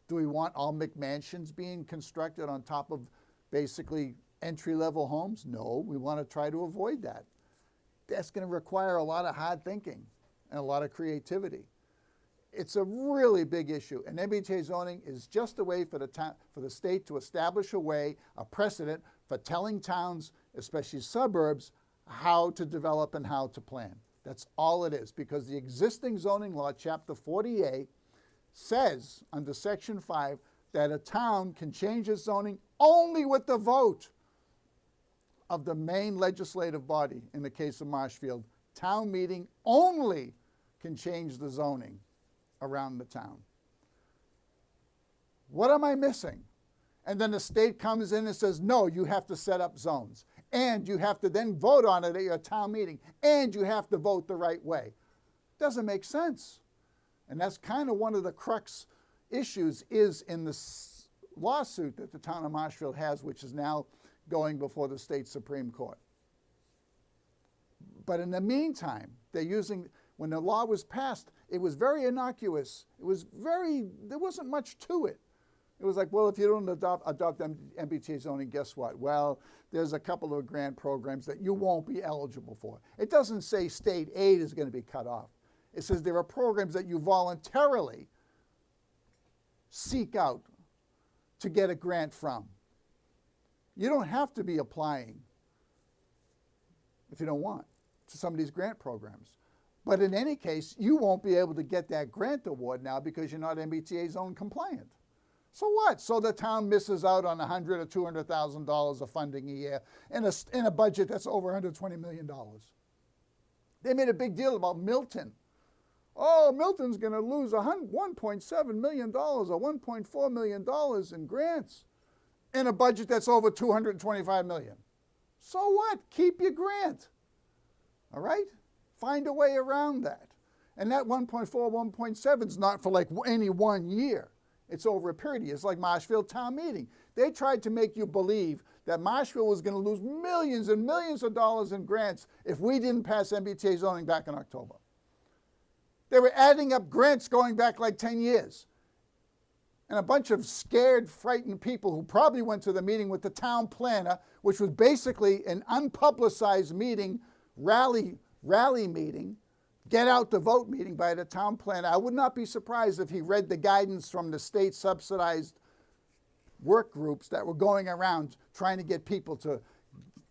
Do we want all McMansions being constructed on top of basically entry-level homes? No, we want to try to avoid that. That's going to require a lot of hard thinking and a lot of creativity. It's a really big issue, and MBTA zoning is just a way for the state to establish a way, a precedent for telling towns, especially suburbs, how to develop and how to plan. That's all it is, because the existing zoning law, Chapter 48, says under Section 5 that a town can change its zoning only with the vote of the main legislative body. In the case of Marshfield, town meeting only can change the zoning around the town. What am I missing? And then the state comes in and says, no, you have to set up zones. And you have to then vote on it at your town meeting. And you have to vote the right way. Doesn't make sense. And that's kind of one of the crux issues is in the lawsuit that the town of Marshfield has, which is now going before the state Supreme Court. But in the meantime, they're using, when the law was passed, it was very innocuous. There wasn't much to it. It was like, well, if you don't adopt MBTA zoning, guess what? Well, there's a couple of grant programs that you won't be eligible for. It doesn't say state aid is going to be cut off. It says there are programs that you voluntarily seek out to get a grant from. You don't have to be applying, if you don't want, to some of these grant programs. But in any case, you won't be able to get that grant award now because you're not MBTA zone compliant. So what? So the town misses out on $100,000 or $200,000 of funding a year in a budget that's over $120 million. They made a big deal about Milton. oh, Milton's going to lose $1.7 million or $1.4 million in grants in a budget that's over $225 million. So what? Keep your grant. All right? Find a way around that. And that 1.4, 1.7 is not for like any 1 year. It's over a period. It's like Marshfield Town Meeting. They tried to make you believe that Marshfield was going to lose millions and millions of dollars in grants if we didn't pass MBTA zoning back in October. They were adding up grants going back like 10 years. And a bunch of scared, frightened people who probably went to the meeting with the town planner, which was basically an unpublicized meeting, rally meeting, get out the vote meeting by the town planner. I would not be surprised if he read the guidance from the state subsidized work groups that were going around trying to get people to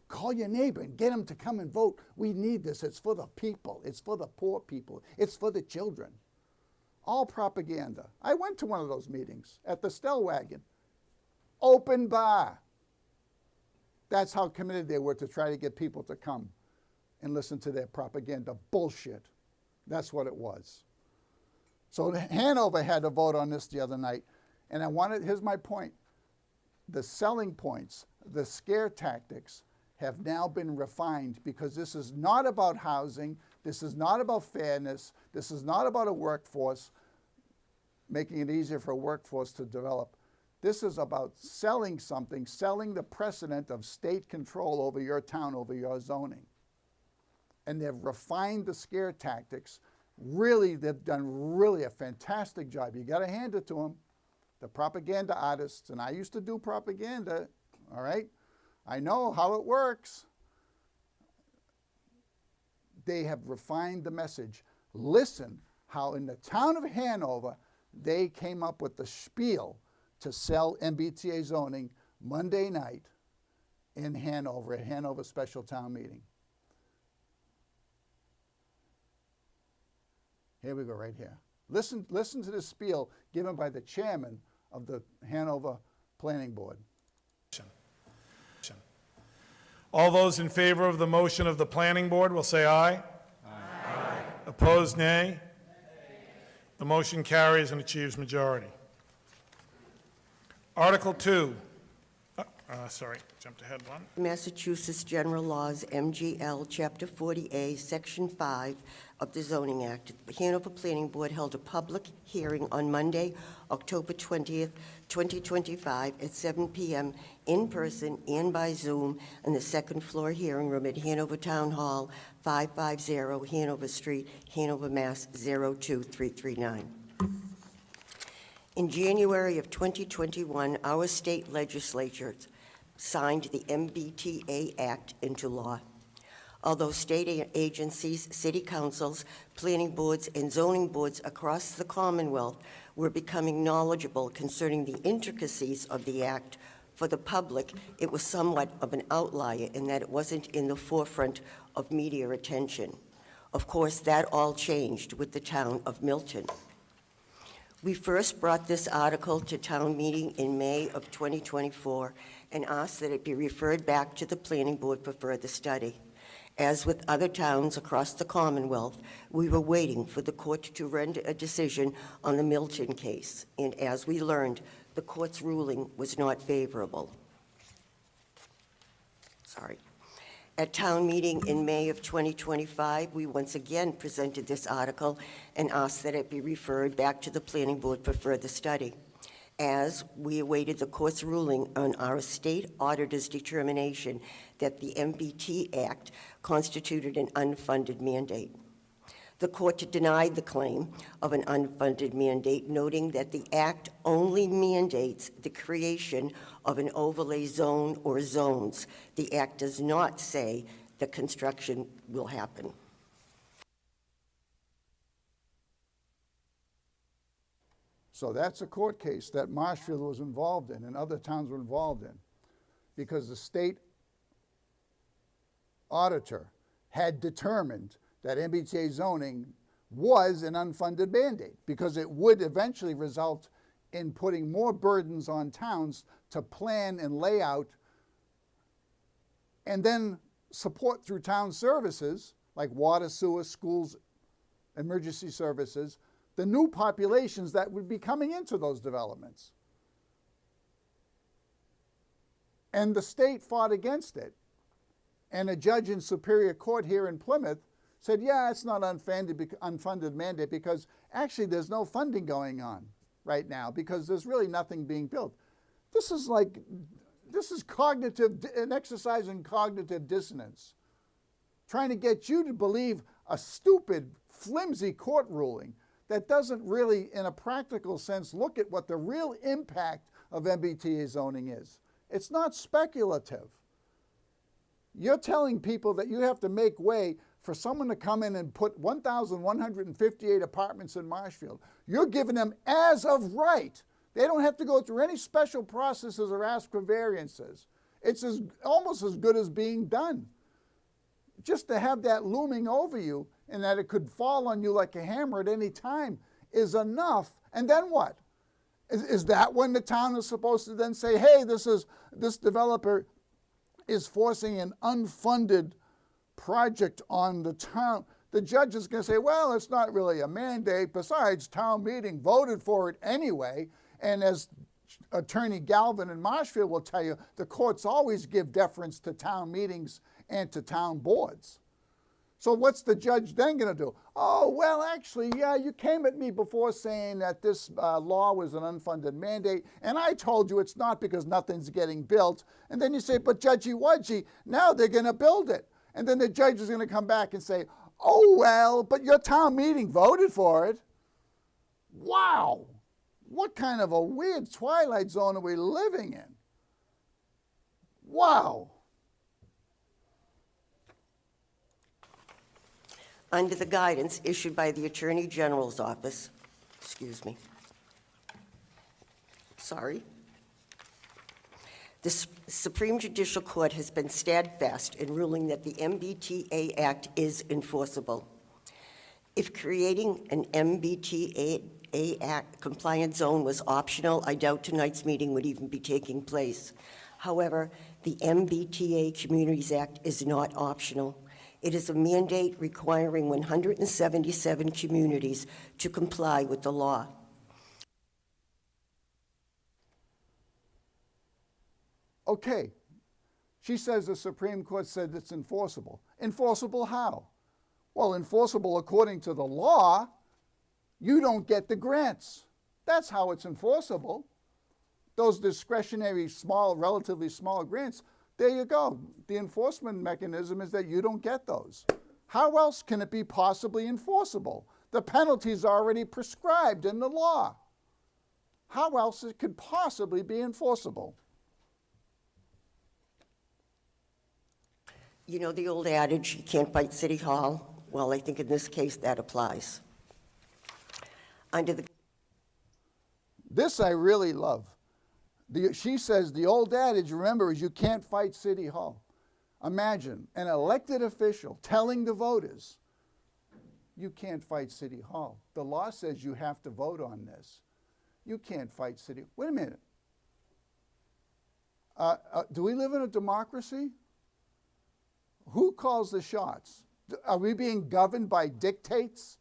call your neighbor and get them to come and vote. We need this. It's for the people. It's for the poor people. It's for the children. All propaganda. I went to one of those meetings at the Stellwagen. Open bar. That's how committed they were to try to get people to come and listen to their propaganda bullshit. That's what it was. So Hanover had a vote on this the other night, and here's my point. The selling points, the scare tactics have now been refined because this is not about housing, this is not about fairness, this is not about a workforce, making it easier for a workforce to develop. This is about selling something, selling the precedent of state control over your town, over your zoning. And they've refined the scare tactics. Really, they've done really a fantastic job. You got to hand it to them, the propaganda artists. And I used to do propaganda, all right? I know how it works. They have refined the message. Listen how in the town of Hanover, they came up with the spiel to sell MBTA zoning Monday night in Hanover, at Hanover Special Town Meeting. Here we go, right here. Listen to this spiel given by the chairman of the Hanover Planning Board. All those in favor of the motion of the Planning Board will say aye. Aye. Opposed, nay. The motion carries and achieves majority. Article 2. Sorry, jumped ahead one. Massachusetts General Laws, MGL, Chapter 40A, Section 5 of the Zoning Act. The Hanover Planning Board held a public hearing on Monday, October 20th, 2025 at 7 p.m. in person and by Zoom in the second floor hearing room at Hanover Town Hall, 550 Hanover Street, Hanover, Mass. 02339. In January of 2021, our state legislature signed the MBTA Act into law. Although state agencies, city councils, planning boards, and zoning boards across the Commonwealth were becoming knowledgeable concerning the intricacies of the act, for the public, it was somewhat of an outlier in that it wasn't in the forefront of media attention. Of course, that all changed with the town of Milton. We first brought this article to town meeting in May of 2024 and asked that it be referred back to the planning board for further study. As with other towns across the Commonwealth, we were waiting for the court to render a decision on the Milton case, and as we learned, the court's ruling was not favorable. At town meeting in May of 2025, we once again presented this article and asked that it be referred back to the planning board for further study. As we awaited the court's ruling on our state auditor's determination that the MBT Act constituted an unfunded mandate. The court denied the claim of an unfunded mandate, noting that the act only mandates the creation of an overlay zone or zones. The act does not say that construction will happen. So that's a court case that Marshfield was involved in and other towns were involved in, because the state auditor had determined that MBTA zoning was an unfunded mandate, because it would eventually result in putting more burdens on towns to plan and lay out and then support through town services like water, sewer, schools, emergency services, the new populations that would be coming into those developments. And the state fought against it. And a judge in Superior Court here in Plymouth said, yeah, it's not unfunded mandate because actually there's no funding going on right now because there's really nothing being built. This is an exercise in cognitive dissonance, trying to get you to believe a stupid, flimsy court ruling that doesn't really, in a practical sense, look at what the real impact of MBTA zoning is. It's not speculative. You're telling people that you have to make way for someone to come in and put 1,158 apartments in Marshfield. You're giving them as of right. They don't have to go through any special processes or ask for variances. It's almost as good as being done. Just to have that looming over you and that it could fall on you like a hammer at any time is enough. And then what? Is that when the town is supposed to then say, hey, this developer is forcing an unfunded project on the town? The judge is going to say, well, it's not really a mandate. Besides, town meeting voted for it anyway. And as Attorney Galvin in Marshfield will tell you, the courts always give deference to town meetings and to town boards. So what's the judge then going to do? Oh, well, actually, yeah, you came at me before saying that this law was an unfunded mandate, and I told you it's not because nothing's getting built. And then you say, but Judgey Wudgey, now they're going to build it. And then the judge is going to come back and say, oh, well, but your town meeting voted for it. Wow. What kind of a weird twilight zone are we living in? Wow. Under the guidance issued by the Attorney General's office, the Supreme Judicial Court has been steadfast in ruling that the MBTA Act is enforceable. If creating an MBTA Act compliant zone was optional, I doubt tonight's meeting would even be taking place. However, the MBTA Communities Act is not optional. It is a mandate requiring 177 communities to comply with the law. Okay, she says the Supreme Court said it's enforceable. Enforceable how? Well, enforceable according to the law. You don't get the grants. That's how it's enforceable. Those discretionary relatively small grants, there you go. The enforcement mechanism is that you don't get those. How else can it be possibly enforceable? The penalties are already prescribed in the law. How else it could possibly be enforceable? You know the old adage, you can't fight City Hall? Well, I think in this case that applies. This I really love. She says the old adage, remember, is you can't fight City Hall. Imagine an elected official telling the voters, you can't fight City Hall. The law says you have to vote on this. You can't fight City. Wait a minute. Do we live in a democracy? Who calls the shots? Are we being governed by dictates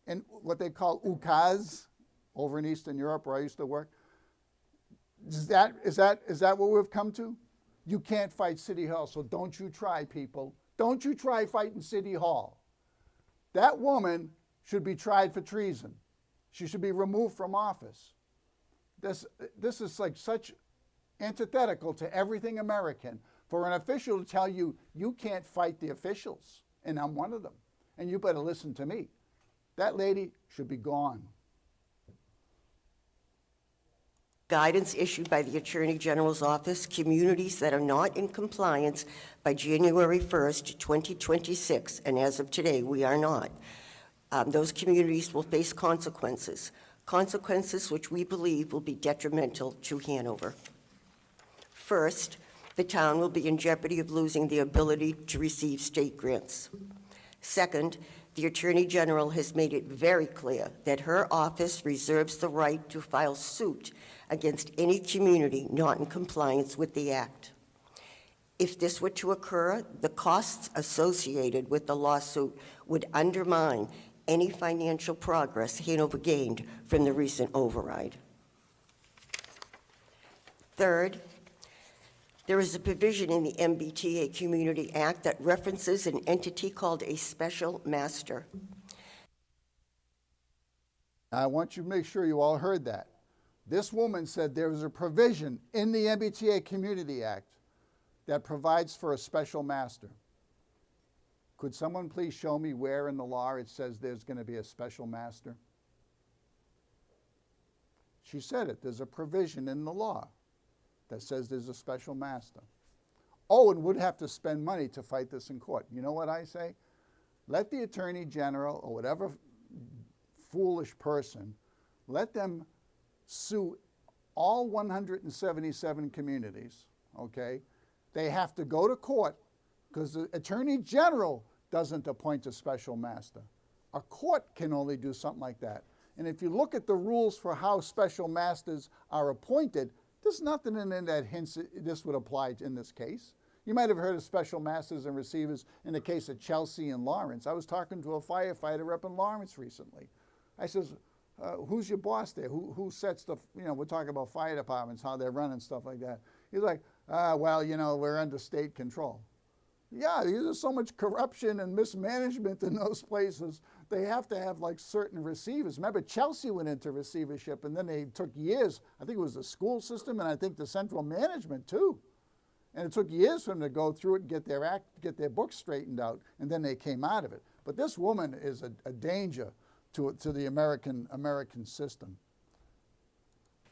and what they call ukaz over in Eastern Europe where I used to work? Is that what we've come to? You can't fight City Hall, so don't you try, people. Don't you try fighting City Hall. That woman should be tried for treason. She should be removed from office. This is like such antithetical to everything American for an official to tell you, you can't fight the officials, and I'm one of them, and you better listen to me. That lady should be gone. Guidance issued by the Attorney General's office, communities that are not in compliance by January 1st, 2026, and as of today, we are not, those communities will face consequences which we believe will be detrimental to Hanover. First, the town will be in jeopardy of losing the ability to receive state grants. Second, the Attorney General has made it very clear that her office reserves the right to file suit against any community not in compliance with the Act. If this were to occur, the costs associated with the lawsuit would undermine any financial progress Hanover gained from the recent override. Third, there is a provision in the MBTA Community Act that references an entity called a special master. I want you to make sure you all heard that. This woman said there is a provision in the MBTA Community Act that provides for a special master. Could someone please show me where in the law it says there's going to be a special master? She said it. There's a provision in the law that says there's a special master. Owen would have to spend money to fight this in court. You know what I say? Let the Attorney General or whatever foolish person, let them sue all 177 communities, okay? They have to go to court because the Attorney General doesn't appoint a special master. A court can only do something like that. And if you look at the rules for how special masters are appointed, there's nothing in there that hints this would apply in this case. You might have heard of special masters and receivers in the case of Chelsea and Lawrence. I was talking to a firefighter up in Lawrence recently. I says, who's your boss there? Who sets the, we're talking about fire departments, how they're run and stuff like that. He's like, well, we're under state control. Yeah, there's so much corruption and mismanagement in those places. They have to have like certain receivers. Remember, Chelsea went into receivership and then they took years. I think it was the school system and I think the central management too. And it took years for them to go through it and get their books straightened out, and then they came out of it. But this woman is a danger to the American system.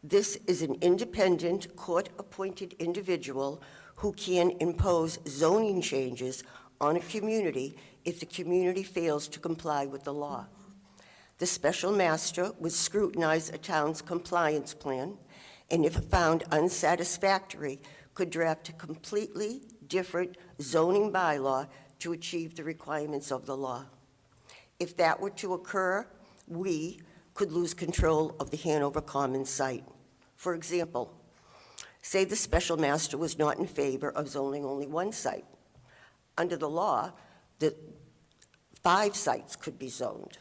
This is an independent, court-appointed individual who can impose zoning changes on a community if the community fails to comply with the law. The special master would scrutinize a town's compliance plan, and if found unsatisfactory, could draft a completely different zoning bylaw to achieve the requirements of the law. If that were to occur, we could lose control of the Hanover Commons site. For example, say the special master was not in favor of zoning only one site. Under the law, the 5 sites could be zoned.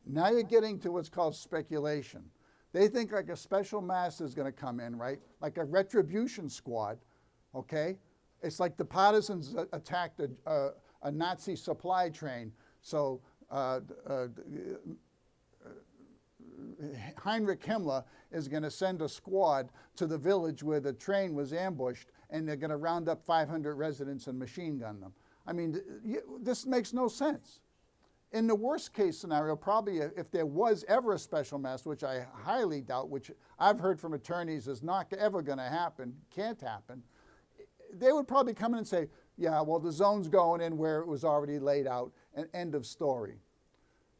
Now you're getting to what's called speculation. They think like a special master is going to come in, right? Like a retribution squad, okay? It's like the partisans attacked a Nazi supply train. So Heinrich Himmler is going to send a squad to the village where the train was ambushed, and they're going to round up 500 residents and machine gun them. I mean, this makes no sense. In the worst case scenario, probably if there was ever a special master, which I highly doubt, which I've heard from attorneys is not ever going to happen, can't happen, they would probably come in and say, yeah, well, the zone's going in where it was already laid out, and end of story.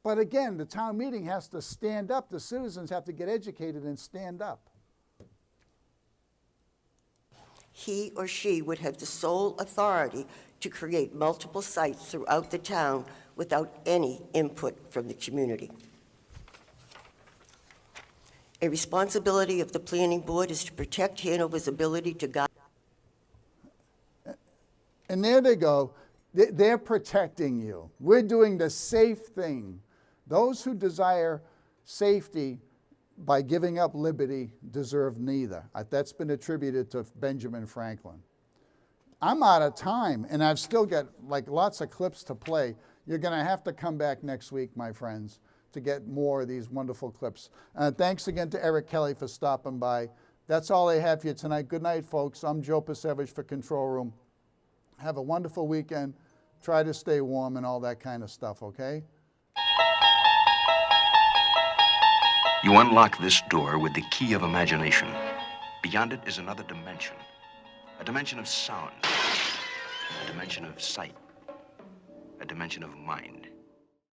But again, the town meeting has to stand up. The citizens have to get educated and stand up. He or she would have the sole authority to create multiple sites throughout the town without any input from the community. A responsibility of the planning board is to protect Hanover's ability to guide. And there they go. They're protecting you. We're doing the safe thing. Those who desire safety by giving up liberty deserve neither. That's been attributed to Benjamin Franklin. I'm out of time, and I've still got like lots of clips to play. You're going to have to come back next week, my friends, to get more of these wonderful clips. Thanks again to Eric Kelley for stopping by. That's all I have for you tonight. Good night, folks. I'm Joe Pasevich for Control Room. Have a wonderful weekend. Try to stay warm and all that kind of stuff, okay? You unlock this door with the key of imagination. Beyond it is another dimension. A dimension of sound. A dimension of sight. A dimension of mind.